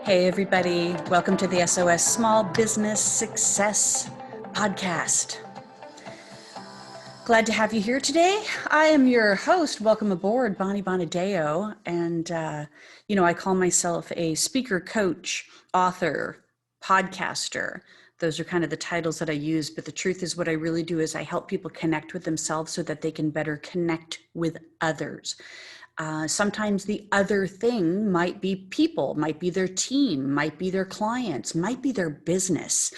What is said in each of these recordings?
Hey, everybody. Welcome to the SOS Small Business Success Podcast. Glad to have you here today. I am your host. Welcome aboard, Bonnie Bonadeo. And, I call myself a speaker, coach, author, podcaster. Those are kind of the titles that I use. But the truth is, what I really do is I help people connect with themselves so that they can better connect with others. Sometimes the other thing might be people, might be their team, might be their clients, might be their business.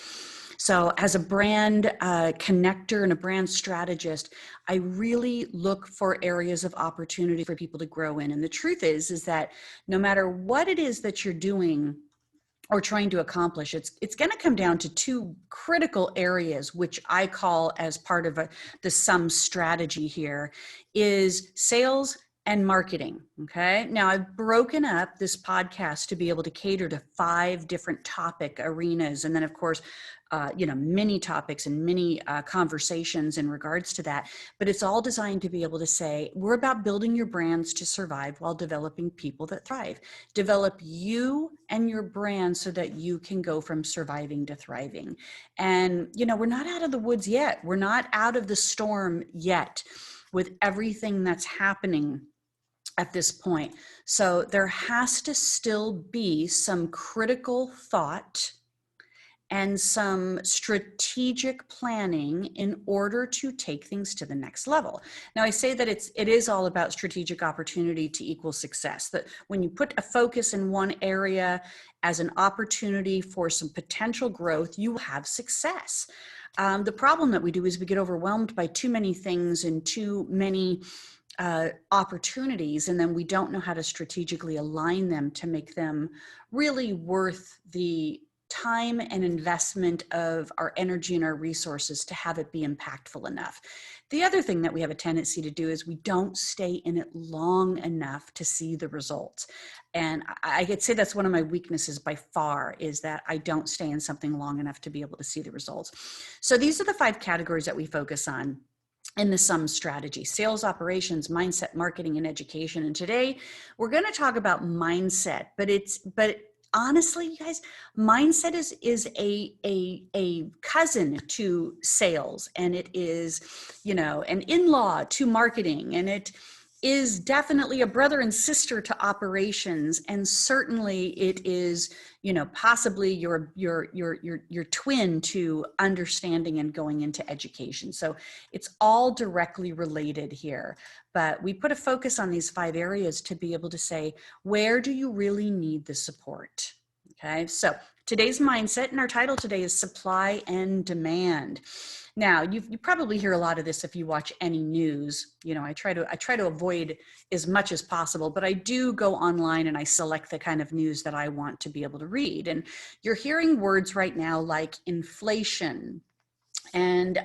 So as a brand connector and a brand strategist, I really look for areas of opportunity for people to grow in. And the truth is that no matter what it is that you're doing or trying to accomplish, it's going to come down to two critical areas, which I call as part of the SUM strategy here, is sales and marketing. Okay. Now I've broken up this podcast to be able to cater to 5 different topic arenas. And then of course, many topics and many conversations in regards to that, but it's all designed to be able to say, we're about building your brands to survive while developing people that thrive. Develop you and your brand so that you can go from surviving to thriving. And, we're not out of the woods yet. We're not out of the storm yet with everything that's happening at this point. So there has to still be some critical thought and some strategic planning in order to take things to the next level. Now, I say that it is all about strategic opportunity to equal success, that when you put a focus in one area as an opportunity for some potential growth, you will have success. The problem that we do is we get overwhelmed by too many things and too many opportunities, and then we don't know how to strategically align them to make them really worth the time and investment of our energy and our resources to have it be impactful enough. The other thing that we have a tendency to do is we don't stay in it long enough to see the results. And I could say that's one of my weaknesses by far, is that I don't stay in something long enough to be able to see the results. So these are the 5 categories that we focus on in the SUM strategy: sales, operations, mindset, marketing, and education. And today we're going to talk about mindset, but honestly, you guys, mindset is a cousin to sales, and it is, an in-law to marketing, and it is definitely a brother and sister to operations, and certainly it is, possibly your twin to understanding and going into education. So it's all directly related here, but we put a focus on these 5 areas to be able to say, where do you really need the support? Okay, so today's mindset, and our title today is Supply and Demand. Now, you probably hear a lot of this if you watch any news. I try to avoid as much as possible, but I do go online and I select the kind of news that I want to be able to read. And you're hearing words right now like inflation and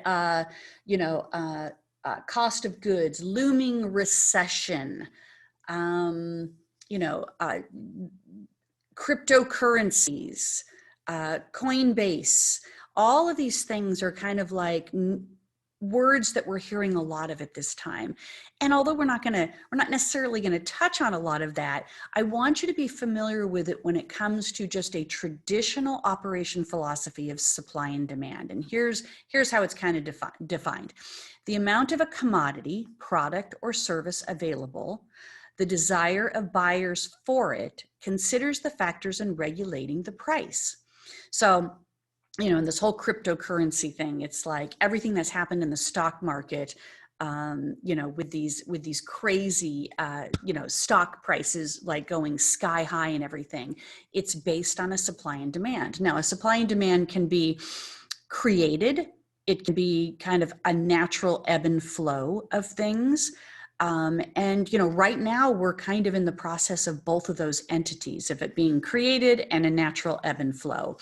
cost of goods, looming recession, cryptocurrencies, Coinbase. All of these things are kind of like words that we're hearing a lot of at this time. And although we're not necessarily going to touch on a lot of that, I want you to be familiar with it when it comes to just a traditional operation philosophy of supply and demand. And here's how it's kind of defined. The amount of a commodity, product, or service available, the desire of buyers for it, considers the factors in regulating the price. So, in this whole cryptocurrency thing, it's like everything that's happened in the stock market, with these crazy, stock prices like going sky high and everything. It's based on a supply and demand. Now, a supply and demand can be created. It can be kind of a natural ebb and flow of things. Right now we're kind of in the process of both of those entities, of it being created and a natural ebb and flow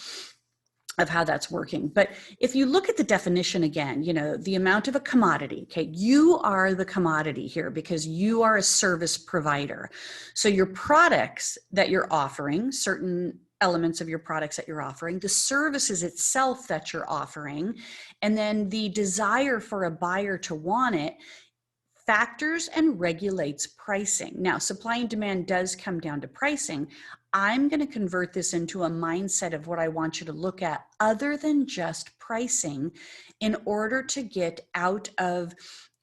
of how that's working. But if you look at the definition again, the amount of a commodity, okay, you are the commodity here because you are a service provider. So your products that you're offering, certain elements of your products that you're offering, the services itself that you're offering, and then the desire for a buyer to want it, factors and regulates pricing. Now, supply and demand does come down to pricing. I'm going to convert this into a mindset of what I want you to look at other than just pricing in order to get out of,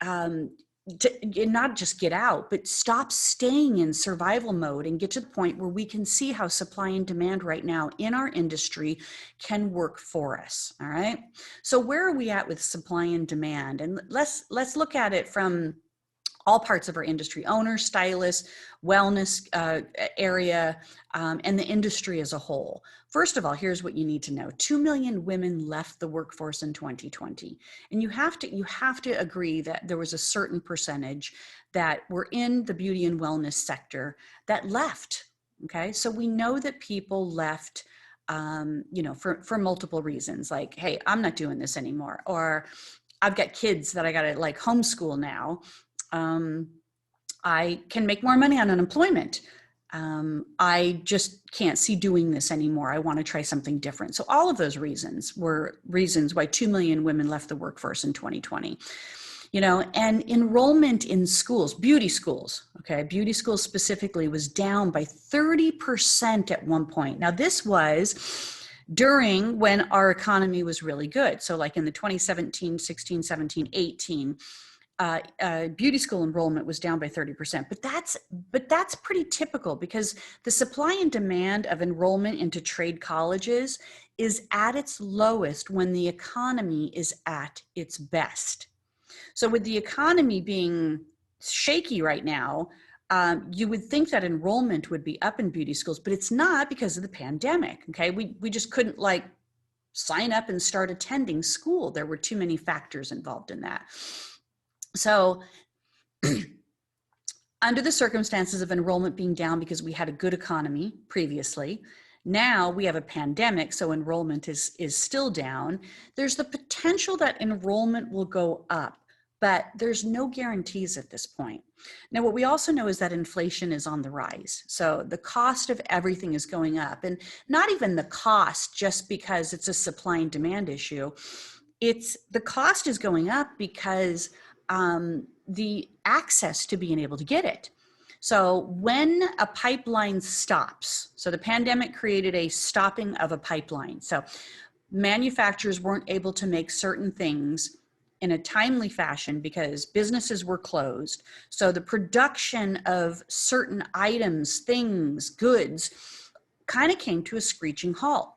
not just get out, but stop staying in survival mode and get to the point where we can see how supply and demand right now in our industry can work for us. All right. So where are we at with supply and demand? And let's look at it from all parts of our industry: owners, stylists, wellness area, and the industry as a whole. First of all, here's what you need to know. 2 million women left the workforce in 2020. And you have to agree that there was a certain percentage that were in the beauty and wellness sector that left. Okay. So we know that people left, for multiple reasons, like, hey, I'm not doing this anymore. Or I've got kids that I got to like homeschool now. I can make more money on unemployment. I just can't see doing this anymore. I want to try something different. So all of those reasons were reasons why 2 million women left the workforce in 2020. And enrollment in schools, beauty schools specifically, was down by 30% at one point. Now, this was during when our economy was really good. So like in the 2017, 16, 17, 18, beauty school enrollment was down by 30%, but that's pretty typical because the supply and demand of enrollment into trade colleges is at its lowest when the economy is at its best. So with the economy being shaky right now, you would think that enrollment would be up in beauty schools, but it's not because of the pandemic. Okay, we just couldn't like sign up and start attending school. There were too many factors involved in that. So under the circumstances of enrollment being down because we had a good economy previously, now we have a pandemic, so enrollment is still down. There's the potential that enrollment will go up, but there's no guarantees at this point. Now, what we also know is that inflation is on the rise. So the cost of everything is going up, and not even the cost just because it's a supply and demand issue. The cost is going up because the access to being able to get it. So when a pipeline stops, so the pandemic created a stopping of a pipeline. So manufacturers weren't able to make certain things in a timely fashion because businesses were closed. So the production of certain items, things, goods kind of came to a screeching halt.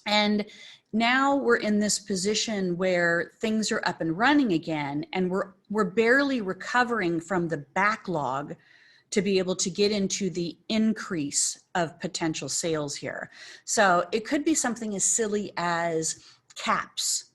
And now we're in this position where things are up and running again, and we're barely recovering from the backlog to be able to get into the increase of potential sales here. So it could be something as silly as caps.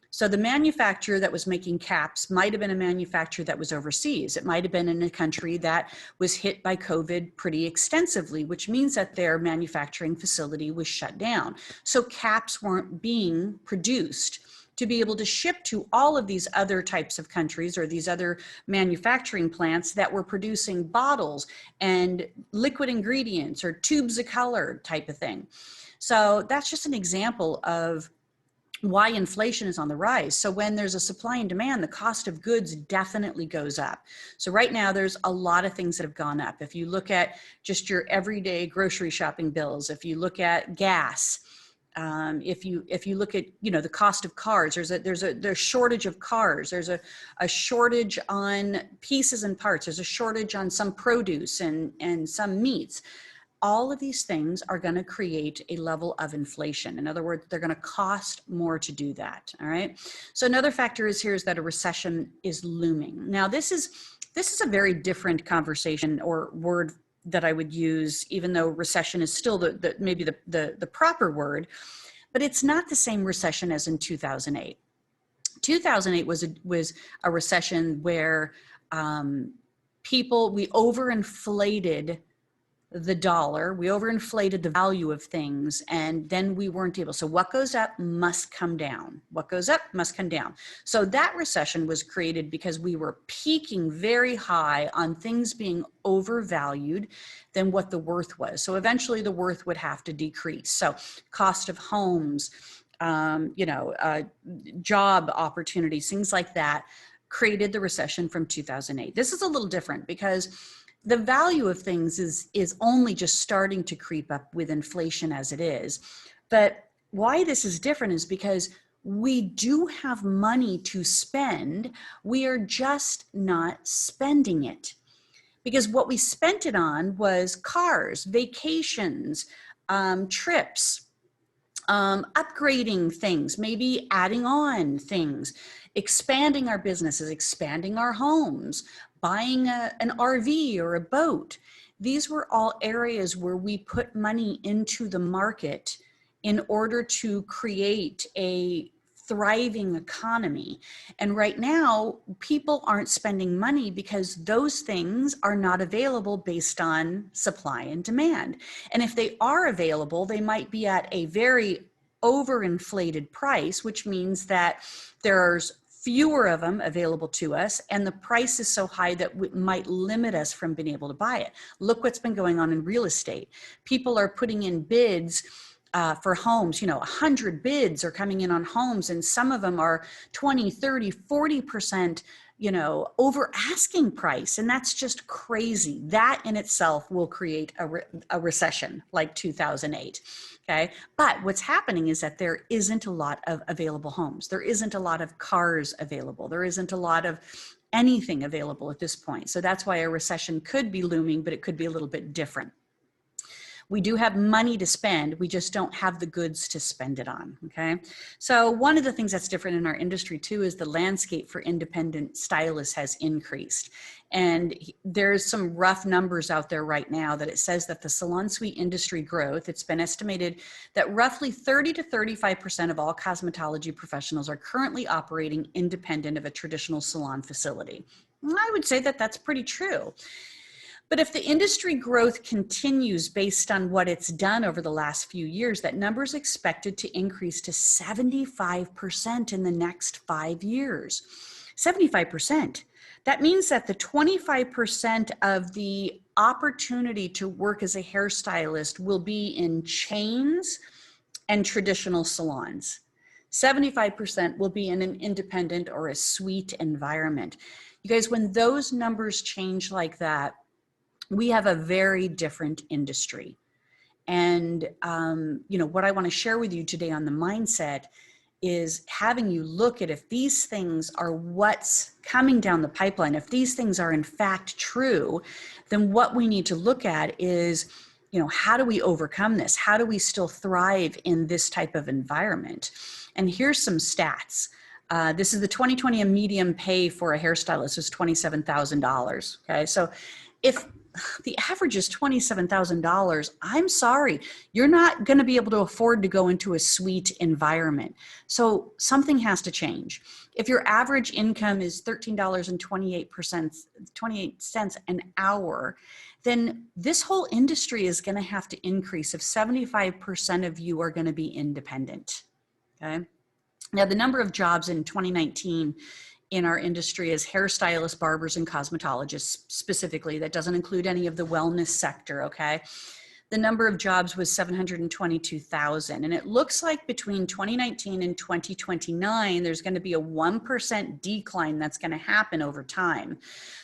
So the manufacturer that was making caps might have been a manufacturer that was overseas. It might have been in a country that was hit by COVID pretty extensively, which means that their manufacturing facility was shut down. So caps weren't being produced to be able to ship to all of these other types of countries or these other manufacturing plants that were producing bottles and liquid ingredients or tubes of color type of thing. So that's just an example of why inflation is on the rise. So when there's a supply and demand, the cost of goods definitely goes up. So right now there's a lot of things that have gone up. If you look at just your everyday grocery shopping bills, if you look at gas, if you look at the cost of cars, there's a shortage of cars. There's a shortage on pieces and parts. There's a shortage on some produce and some meats. All of these things are going to create a level of inflation. In other words, they're going to cost more to do that. All right. So another factor is that a recession is looming. Now, this is a very different conversation or word that I would use, even though recession is still maybe the proper word, but it's not the same recession as in 2008. 2008 was a recession where we overinflated the dollar, we overinflated the value of things, and then we weren't able. So what goes up must come down. What goes up must come down. So that recession was created because we were peaking very high on things being overvalued than what the worth was. So eventually the worth would have to decrease. So cost of homes, job opportunities, things like that created the recession from 2008. This is a little different because the value of things is only just starting to creep up with inflation as it is. But why this is different is because we do have money to spend. We are just not spending it. Because what we spent it on was cars, vacations, trips, upgrading things, maybe adding on things, expanding our businesses, expanding our homes, buying an RV or a boat. These were all areas where we put money into the market in order to create a thriving economy. And right now, people aren't spending money because those things are not available based on supply and demand. And if they are available, they might be at a very overinflated price, which means that there's fewer of them available to us, and the price is so high that it might limit us from being able to buy it. Look what's been going on in real estate. People are putting in bids for homes, 100 bids are coming in on homes, and some of them are 20, 30, 40%, over asking price. And that's just crazy. That in itself will create a recession like 2008. Okay. But what's happening is that there isn't a lot of available homes. There isn't a lot of cars available. There isn't a lot of anything available at this point. So that's why a recession could be looming, but it could be a little bit different. We do have money to spend. We just don't have the goods to spend it on, okay? So one of the things that's different in our industry too is the landscape for independent stylists has increased. And there's some rough numbers out there right now that it says that the salon suite industry growth, it's been estimated that roughly 30 to 35% of all cosmetology professionals are currently operating independent of a traditional salon facility. And I would say that that's pretty true. But if the industry growth continues based on what it's done over the last few years, that number is expected to increase to 75% in the next 5 years. 75%. That means that the 25% of the opportunity to work as a hairstylist will be in chains and traditional salons. 75% will be in an independent or a suite environment. You guys, when those numbers change like that, we have a very different industry. And, what I want to share with you today on the mindset is having you look at if these things are what's coming down the pipeline, if these things are in fact true, then what we need to look at is, how do we overcome this? How do we still thrive in this type of environment? And here's some stats. This is the 2020 median pay for a hairstylist is $27,000. Okay, so if the average is $27,000, I'm sorry, you're not going to be able to afford to go into a suite environment. So something has to change. If your average income is $13.28 an hour, then this whole industry is going to have to increase if 75% of you are going to be independent. Okay. Now, the number of jobs in 2019 in our industry as hairstylists, barbers, and cosmetologists specifically. That doesn't include any of the wellness sector, okay? The number of jobs was 722,000. And it looks like between 2019 and 2029, there's going to be a 1% decline that's going to happen over time.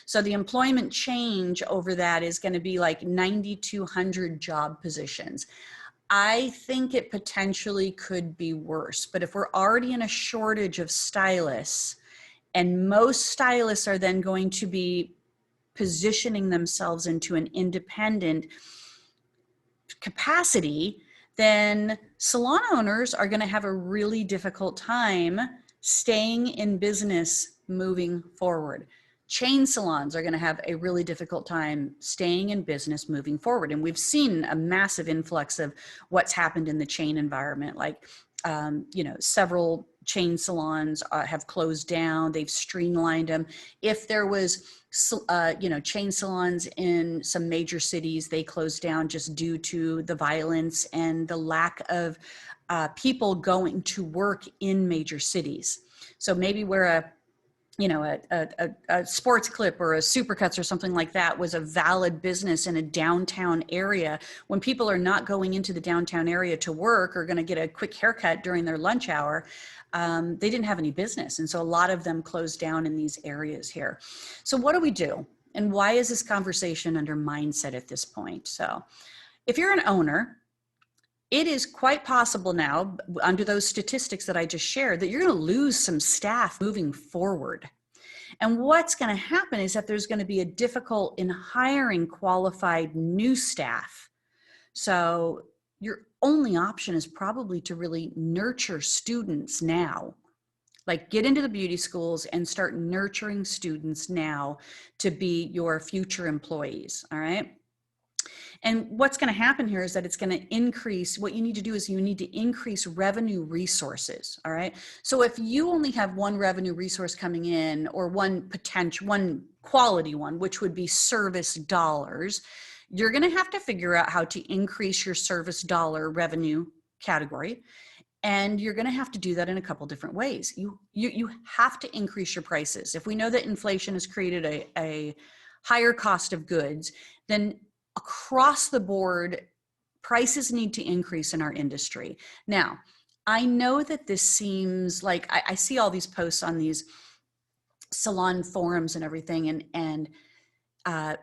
So the employment change over that is going to be like 9,200 job positions. I think it potentially could be worse, but if we're already in a shortage of stylists, and most stylists are then going to be positioning themselves into an independent capacity, then salon owners are going to have a really difficult time staying in business moving forward. Chain salons are going to have a really difficult time staying in business moving forward. And we've seen a massive influx of what's happened in the chain environment, like several chain salons have closed down. They've streamlined them. If there was, chain salons in some major cities, they closed down just due to the violence and the lack of people going to work in major cities. So maybe where a sports clip or a Supercuts or something like that was a valid business in a downtown area, when people are not going into the downtown area to work or going to get a quick haircut during their lunch hour, they didn't have any business. And so a lot of them closed down in these areas here. So what do we do? And why is this conversation under mindset at this point? So if you're an owner, it is quite possible now, under those statistics that I just shared, that you're going to lose some staff moving forward. And what's going to happen is that there's going to be a difficult in hiring qualified new staff. So your only option is probably to really nurture students now. Like, get into the beauty schools and start nurturing students now to be your future employees, all right? And what's going to happen here is that it's going to increase. What you need to do is you need to increase revenue resources. All right. So if you only have one revenue resource coming in, or one quality one, which would be service dollars, you're going to have to figure out how to increase your service dollar revenue category. And you're going to have to do that in a couple different ways. You have to increase your prices. If we know that inflation has created a higher cost of goods, then across the board, prices need to increase in our industry. Now, I know that this seems like, I see all these posts on these salon forums and everything, and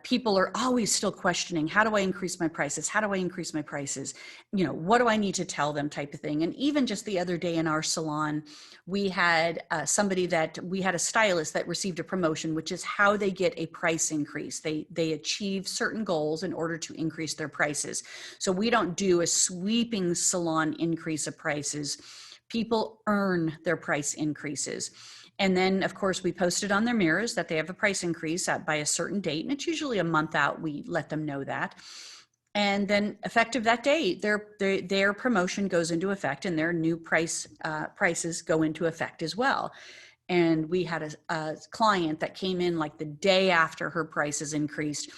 people are always still questioning, how do I increase my prices? How do I increase my prices? You know, what do I need to tell them, type of thing. And even just the other day in our salon, we had a stylist that received a promotion, which is how they get a price increase. They achieve certain goals in order to increase their prices. So we don't do a sweeping salon increase of prices. People earn their price increases. And then, of course, we posted on their mirrors that they have a price increase by a certain date. And it's usually a month out. We let them know that. And then effective that date, their promotion goes into effect, and their new prices go into effect as well. And we had a client that came in like the day after her prices increased,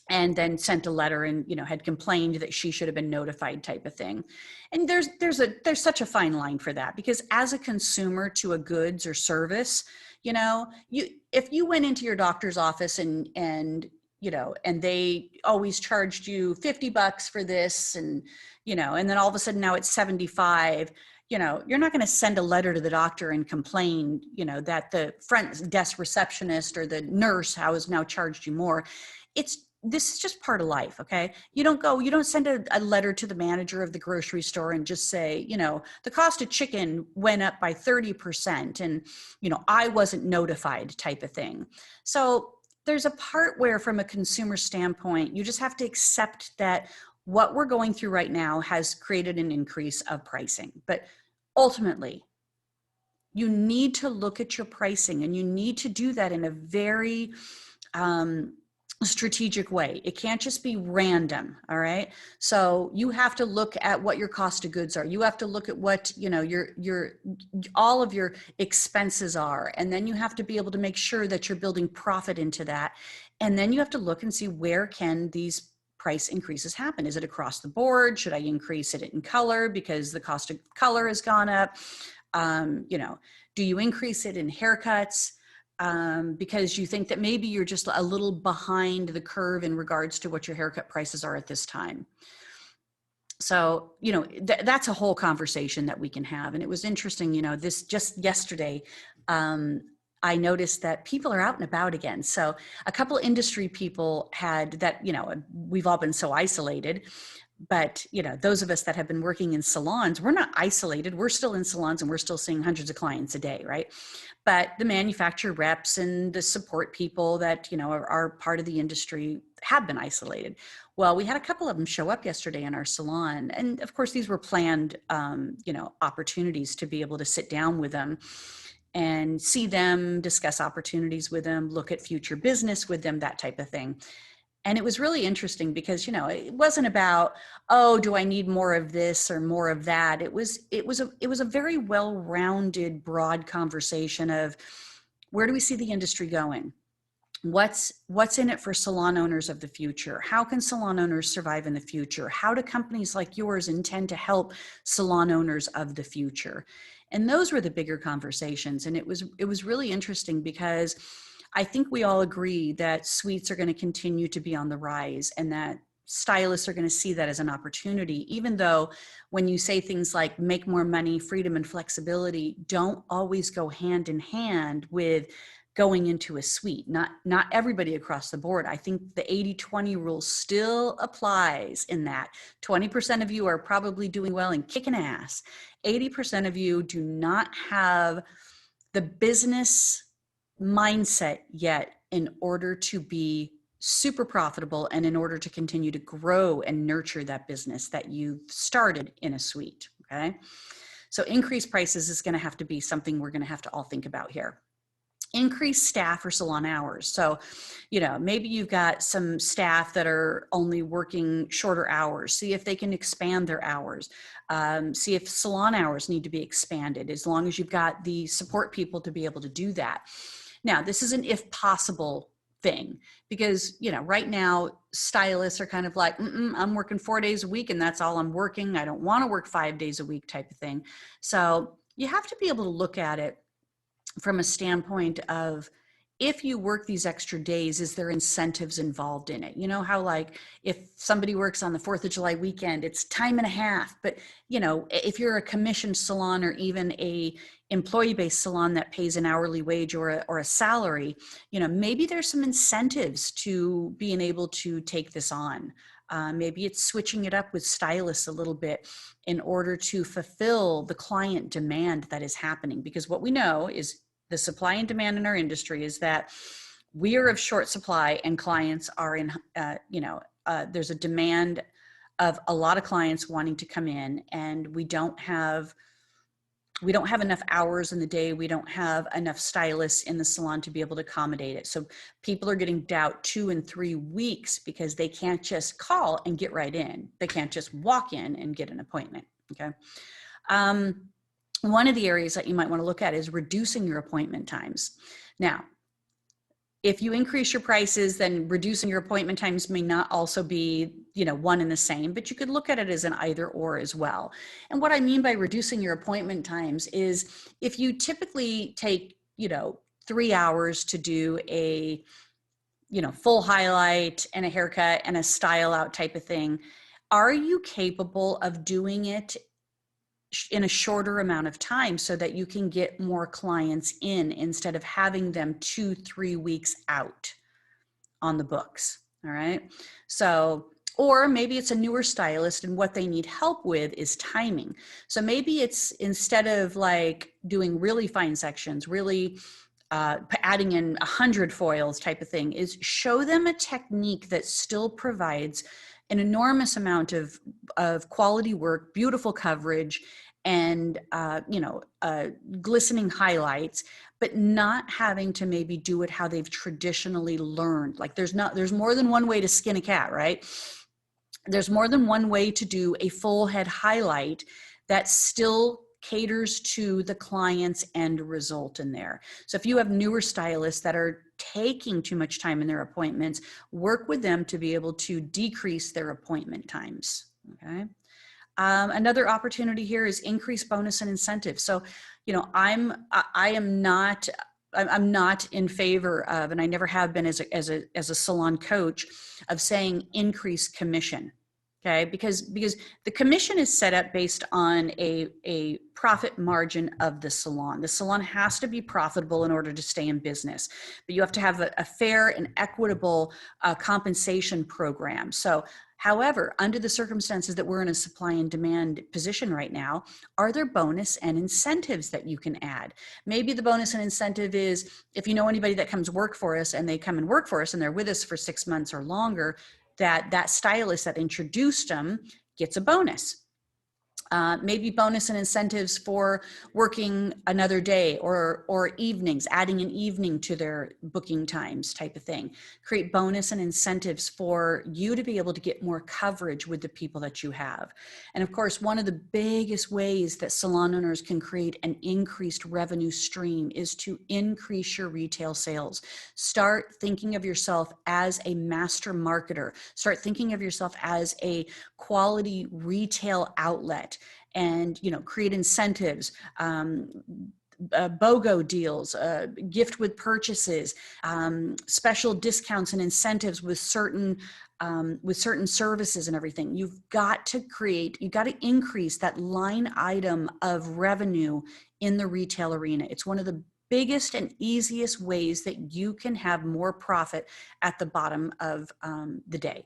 and then sent a letter and, you know, had complained that she should have been notified, type of thing. And there's such a fine line for that, because as a consumer to a goods or service, you know, if you went into your doctor's office and you know, and they always charged you $50 for this, and, you know, and then all of a sudden now it's 75, you know, you're not going to send a letter to the doctor and complain, you know, that the front desk receptionist or the nurse has now charged you more. This is just part of life, okay? You don't send a letter to the manager of the grocery store and just say, you know, the cost of chicken went up by 30% and, you know, I wasn't notified, type of thing. So there's a part where, from a consumer standpoint, you just have to accept that what we're going through right now has created an increase of pricing. But ultimately, you need to look at your pricing, and you need to do that in a very strategic way. It can't just be random. All right. So you have to look at what your cost of goods are. You have to look at what, you know, all of your expenses are. And then you have to be able to make sure that you're building profit into that. And then you have to look and see, where can these price increases happen? Is it across the board? Should I increase it in color because the cost of color has gone up? You know, do you increase it in haircuts? Because you think that maybe you're just a little behind the curve in regards to what your haircut prices are at this time. So, you know, that's a whole conversation that we can have. And it was interesting, you know, this just yesterday, I noticed that people are out and about again. So a couple industry people had that, you know, we've all been so isolated. But, you know, those of us that have been working in salons, we're not isolated. We're still in salons and we're still seeing hundreds of clients a day, right? But the manufacturer reps and the support people that, you know, are part of the industry have been isolated. Well, we had a couple of them show up yesterday in our salon. And of course, these were planned, you know, opportunities to be able to sit down with them and see them, discuss opportunities with them, look at future business with them, that type of thing. And it was really interesting because, you know, it wasn't about, oh, do I need more of this or more of that? It was a very well-rounded, broad conversation of, where do we see the industry going? What's in it for salon owners of the future? How can salon owners survive in the future? How do companies like yours intend to help salon owners of the future? And those were the bigger conversations. And it was really interesting because I think we all agree that suites are going to continue to be on the rise, and that stylists are going to see that as an opportunity, even though when you say things like make more money, freedom, and flexibility don't always go hand in hand with going into a suite. Not everybody across the board. I think the 80-20 rule still applies in that 20% of you are probably doing well and kicking ass. 80% of you do not have the business mindset yet in order to be super profitable and in order to continue to grow and nurture that business that you've started in a suite. Okay. So increased prices is going to have to be something we're going to have to all think about here. Increase staff or salon hours. So, maybe you've got some staff that are only working shorter hours. See if they can expand their hours. See if salon hours need to be expanded, as long as you've got the support people to be able to do that. Now, this is an if possible thing, because, right now stylists are kind of like, I'm working 4 days a week and that's all I'm working. I don't want to work 5 days a week type of thing. So you have to be able to look at it from a standpoint of, if you work these extra days, is there incentives involved in it? You know how, like, if somebody works on the 4th of July weekend, it's time and a half. But, if you're a commissioned salon or even a employee-based salon that pays an hourly wage or a salary, maybe there's some incentives to being able to take this on. Maybe it's switching it up with stylists a little bit in order to fulfill the client demand that is happening. Because what we know is the supply and demand in our industry is that we are of short supply and clients are in, there's a demand of a lot of clients wanting to come in, and we don't have enough hours in the day. We don't have enough stylists in the salon to be able to accommodate it. So people are getting out 2 and 3 weeks because they can't just call and get right in. They can't just walk in and get an appointment. Okay. One of the areas that you might want to look at is reducing your appointment times. Now, if you increase your prices, then reducing your appointment times may not also be, one and the same, but you could look at it as an either or as well. And what I mean by reducing your appointment times is, if you typically take, 3 hours to do a, full highlight and a haircut and a style out type of thing, are you capable of doing it in a shorter amount of time so that you can get more clients in instead of having them 2-3 weeks out on the books? All right. So, or maybe it's a newer stylist and what they need help with is timing. So maybe it's, instead of like doing really fine sections, really adding in 100 foils type of thing, is show them a technique that still provides an enormous amount of quality work, beautiful coverage, and glistening highlights, but not having to maybe do it how they've traditionally learned. Like, there's more than one way to skin a cat, right? There's more than one way to do a full head highlight that still caters to the client's end result in there. So if you have newer stylists that are taking too much time in their appointments, work with them to be able to decrease their appointment times. Okay. Another opportunity here is increase bonus and incentive. So, I'm not in favor of, and I never have been as a salon coach, of saying increase commission. Okay, because the commission is set up based on a profit margin of the salon. The salon has to be profitable in order to stay in business, but you have to have a fair and equitable compensation program. So, however, under the circumstances that we're in a supply and demand position right now, are there bonus and incentives that you can add? Maybe the bonus and incentive is, if you know anybody that comes work for us and they come and work for us and they're with us for 6 months or longer, that stylist that introduced them gets a bonus. Maybe bonus and incentives for working another day or evenings, adding an evening to their booking times type of thing. Create bonus and incentives for you to be able to get more coverage with the people that you have. And of course, one of the biggest ways that salon owners can create an increased revenue stream is to increase your retail sales. Start thinking of yourself as a master marketer. Start thinking of yourself as a quality retail outlet. And create incentives, BOGO deals, gift with purchases, special discounts and incentives with certain services and everything. You've got to increase that line item of revenue in the retail arena. It's one of the biggest and easiest ways that you can have more profit at the bottom of the day.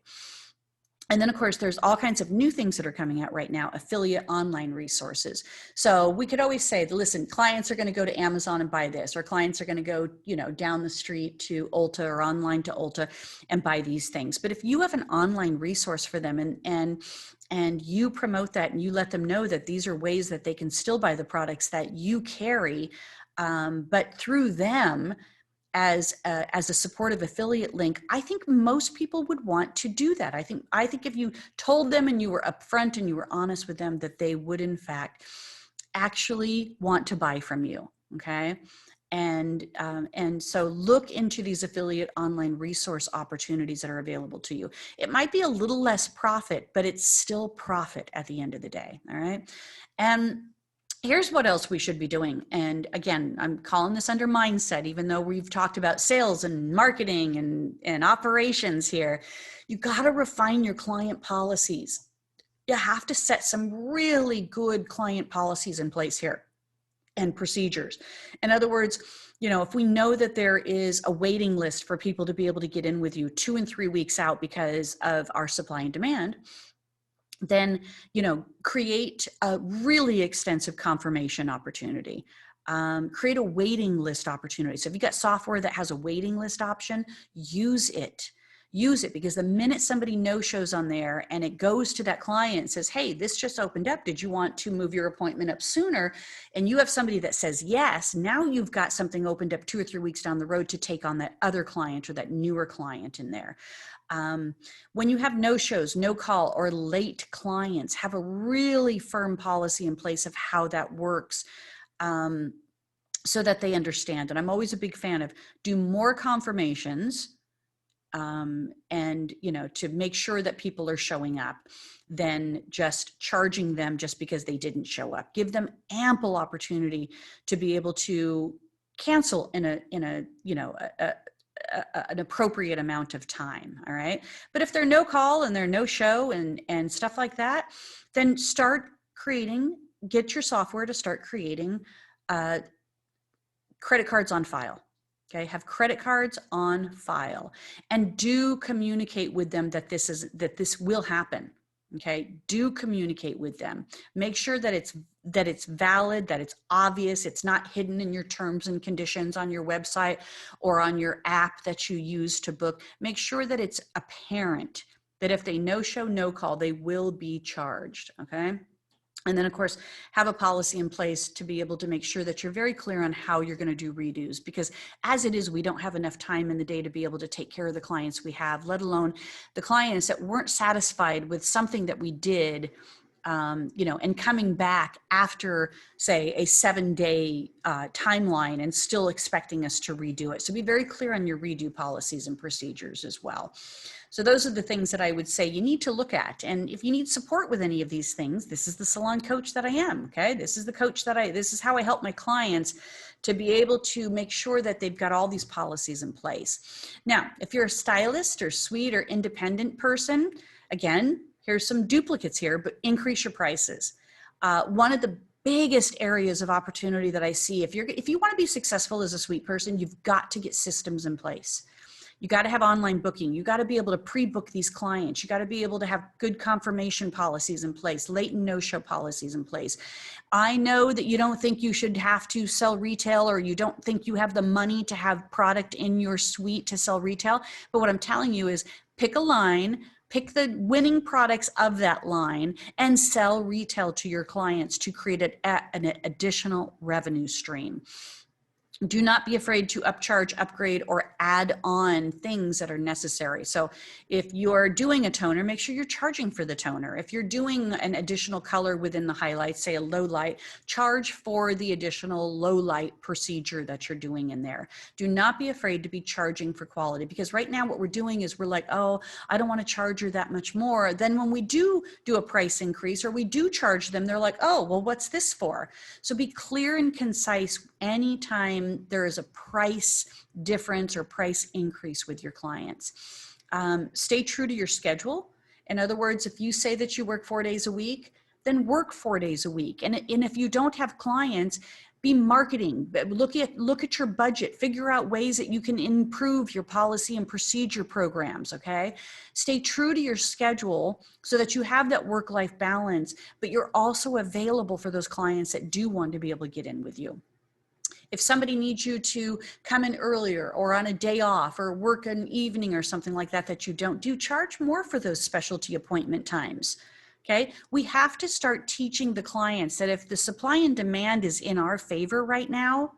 And then, of course, there's all kinds of new things that are coming out right now, affiliate online resources. So we could always say, listen, clients are going to go to Amazon and buy this, or clients are going to go, down the street to Ulta or online to Ulta and buy these things. But if you have an online resource for them and you promote that and you let them know that these are ways that they can still buy the products that you carry, but through them, as a supportive affiliate link, I think most people would want to do that. I think if you told them and you were upfront and you were honest with them, that they would in fact actually want to buy from you. Okay. And so look into these affiliate online resource opportunities that are available to you. It might be a little less profit, but it's still profit at the end of the day. All right. And here's what else we should be doing. And again, I'm calling this under mindset, even though we've talked about sales and marketing and operations here. You got to refine your client policies. You have to set some really good client policies in place here and procedures. In other words, if we know that there is a waiting list for people to be able to get in with you 2 and 3 weeks out because of our supply and demand, then, create a really extensive confirmation opportunity. Create a waiting list opportunity. So if you've got software that has a waiting list option, use it. Use it, because the minute somebody no-shows on there and it goes to that client and says, hey, this just opened up, did you want to move your appointment up sooner? And you have somebody that says yes, now you've got something opened up 2 or 3 weeks down the road to take on that other client or that newer client in there. When you have no-shows, no call, or late clients, have a really firm policy in place of how that works, so that they understand. And I'm always a big fan of do more confirmations, and to make sure that people are showing up, than just charging them just because they didn't show up. Give them ample opportunity to be able to cancel in an appropriate amount of time. All right. But if they're no call and they're no show and stuff like that, then get your software to start creating credit cards on file. Okay. Have credit cards on file, and do communicate with them that this will happen. Okay. Do communicate with them. Make sure that it's valid, that it's obvious, it's not hidden in your terms and conditions on your website or on your app that you use to book. Make sure that it's apparent that if they no-show, no call, they will be charged. Okay. And then, of course, have a policy in place to be able to make sure that you're very clear on how you're going to do redos, because as it is, we don't have enough time in the day to be able to take care of the clients we have, let alone the clients that weren't satisfied with something that we did, and coming back after, say, a 7-day timeline and still expecting us to redo it. So be very clear on your redo policies and procedures as well. So those are the things that I would say you need to look at. And if you need support with any of these things, this is the salon coach that I am. Okay. This is the coach this is how I help my clients to be able to make sure that they've got all these policies in place. Now, if you're a stylist or suite or independent person, again, here's some duplicates here, but increase your prices. One of the biggest areas of opportunity that I see, if you want to be successful as a suite person, you've got to get systems in place. You got to have online booking. You got to be able to pre-book these clients. You got to be able to have good confirmation policies in place, late and no-show policies in place. I know that you don't think you should have to sell retail, or you don't think you have the money to have product in your suite to sell retail. But what I'm telling you is pick a line, pick the winning products of that line, and sell retail to your clients to create an additional revenue stream. Do not be afraid to upcharge, upgrade, or add on things that are necessary. So if you're doing a toner, make sure you're charging for the toner. If you're doing an additional color within the highlights, say a low light, charge for the additional low light procedure that you're doing in there. Do not be afraid to be charging for quality, because right now what we're doing is we're like, oh, I don't want to charge her that much more. Then when we do a price increase, or we do charge them, they're like, oh, well, what's this for? So be clear and concise anytime there is a price difference or price increase with your clients. Stay true to your schedule. In other words, if you say that you work 4 days a week, then work 4 days a week. And if you don't have clients, Be marketing. Look at your budget. Figure out ways that you can improve your policy and procedure programs, okay? Stay true to your schedule so that you have that work-life balance, but you're also available for those clients that do want to be able to get in with you. If somebody needs you to come in earlier or on a day off or work an evening or something like that that you don't do, charge more for those specialty appointment times. Okay, we have to start teaching the clients that if the supply and demand is in our favor right now,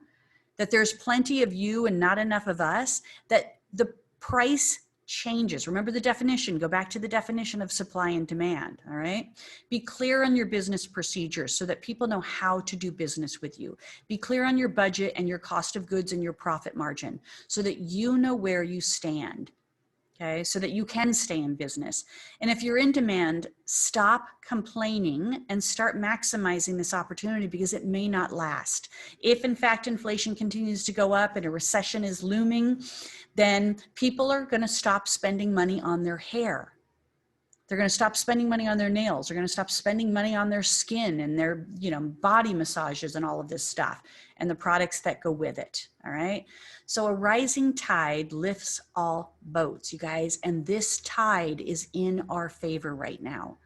that there's plenty of you and not enough of us, that the price changes. Remember the definition, go back to the definition of supply and demand, all right? Be clear on your business procedures so that people know how to do business with you. Be clear on your budget and your cost of goods and your profit margin so that you know where you stand. Okay, so that you can stay in business. And if you're in demand, stop complaining and start maximizing this opportunity because it may not last. If in fact inflation continues to go up and a recession is looming, then people are going to stop spending money on their hair. They're going to stop spending money on their nails. They're going to stop spending money on their skin and their, body massages and all of this stuff and the products that go with it. All right. So a rising tide lifts all boats, you guys, and this tide is in our favor right now.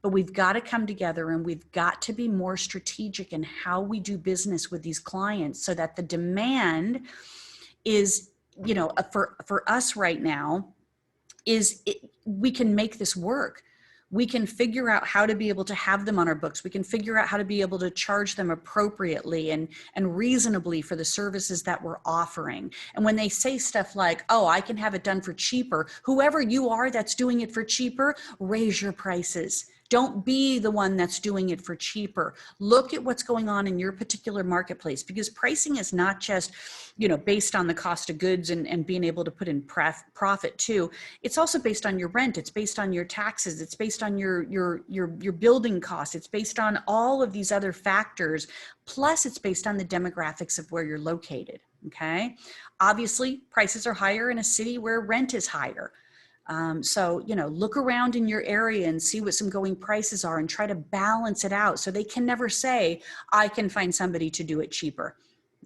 But we've got to come together and we've got to be more strategic in how we do business with these clients so that the demand is, for us right now, we can make this work. We can figure out how to be able to have them on our books. We can figure out how to be able to charge them appropriately and reasonably for the services that we're offering. And when they say stuff like, oh, I can have it done for cheaper, whoever you are that's doing it for cheaper, raise your prices. Don't be the one that's doing it for cheaper. Look at what's going on in your particular marketplace because pricing is not just, based on the cost of goods and being able to put in profit too. It's also based on your rent. It's based on your taxes. It's based on your building costs. It's based on all of these other factors. Plus it's based on the demographics of where you're located. Okay. Obviously prices are higher in a city where rent is higher. So, look around in your area and see what some going prices are and try to balance it out so they can never say, I can find somebody to do it cheaper.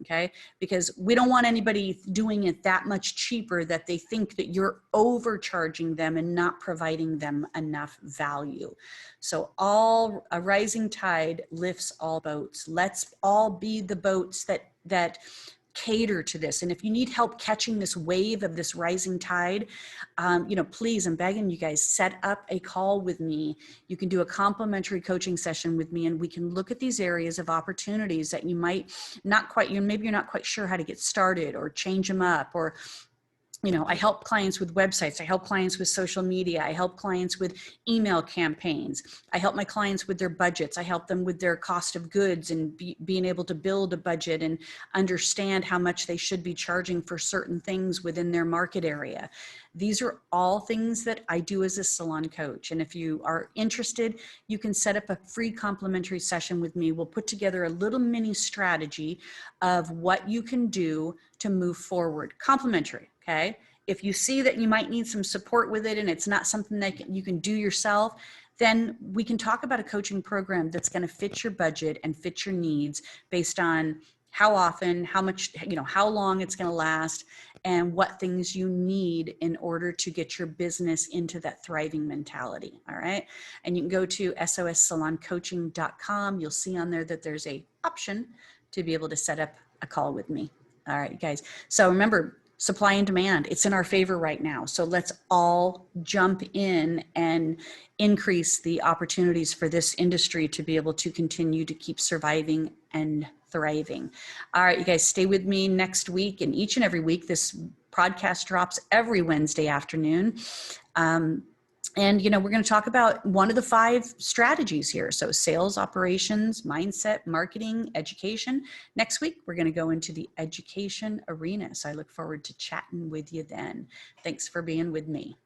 Okay. Because we don't want anybody doing it that much cheaper that they think that you're overcharging them and not providing them enough value. So a rising tide lifts all boats. Let's all be the boats that cater to this. And if you need help catching this wave of this rising tide, please, I'm begging you guys, set up a call with me. You can do a complimentary coaching session with me and we can look at these areas of opportunities that you might not quite, maybe you're not quite sure how to get started or change them up or I help clients with websites. I help clients with social media. I help clients with email campaigns. I help my clients with their budgets. I help them with their cost of goods and being able to build a budget and understand how much they should be charging for certain things within their market area. These are all things that I do as a salon coach. And if you are interested, you can set up a free complimentary session with me. We'll put together a little mini strategy of what you can do to move forward. Complimentary. Okay. If you see that you might need some support with it and it's not something that you can do yourself, then we can talk about a coaching program that's going to fit your budget and fit your needs based on how often, how much, how long it's going to last and what things you need in order to get your business into that thriving mentality. All right. And you can go to sossaloncoaching.com. You'll see on there that there's a option to be able to set up a call with me. All right, guys. So remember, supply and demand, it's in our favor right now. So let's all jump in and increase the opportunities for this industry to be able to continue to keep surviving and thriving. All right, you guys, stay with me next week and each and every week. This podcast drops every Wednesday afternoon. And, we're going to talk about one of the 5 strategies here. So sales, operations, mindset, marketing, education. Next week, we're going to go into the education arena. So I look forward to chatting with you then. Thanks for being with me.